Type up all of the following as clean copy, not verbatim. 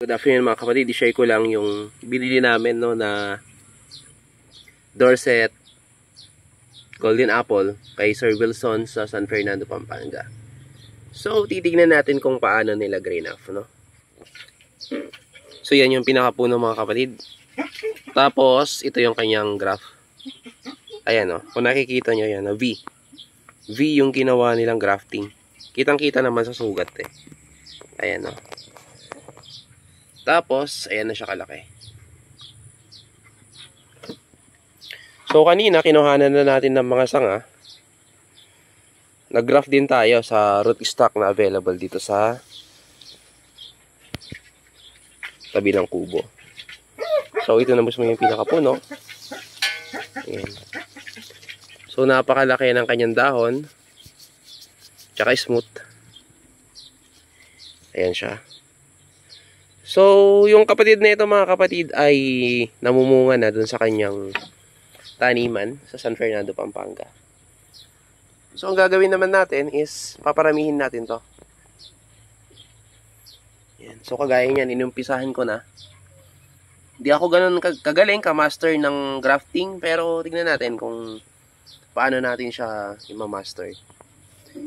Good afternoon mga kapatid, i-share ko lang yung binili namin no, na Dorset Golden Apple kay Sir Wilson sa San Fernando, Pampanga. So, titignan natin kung paano nila grain off, no? So, yan yung pinakapuno mga kapatid. Tapos, ito yung kanyang graph. Ayan, no? Kung nakikita nyo yan, no? V. V yung ginawa nilang grafting. Kitang-kita naman sa sugat, eh. Ayan, no? Tapos, ayan na siya kalaki. So, kanina, kinuhanan na natin ng mga sanga. Nag-graft din tayo sa root stock na available dito sa tabi ng kubo. So, ito na mismo yung pinakapuno. Ayan. So, napakalaki ng kanyang dahon. Tsaka smooth. Ayan siya. So, yung kapatid na ito mga kapatid ay namumunga na dun sa kanyang taniman sa San Fernando, Pampanga. So, ang gagawin naman natin is paparamihin natin to. Yan. So, kagaya niyan, inumpisahan ko na. Hindi ako ganun kagaling ka-master ng grafting, pero tingnan natin kung paano natin siya i-master.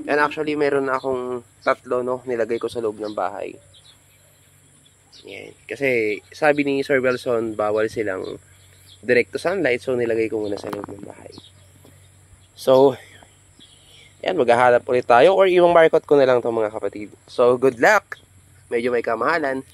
And actually, meron na akong tatlo, no, nilagay ko sa loob ng bahay. Yan. Kasi sabi ni Sir Wilson, bawal silang direct to sunlight, so nilagay ko muna sa loob ng bahay. So, yan, maghahanap ulit tayo or ibang market ko na lang itong mga kapatid. So, good luck! Medyo may kamahalan.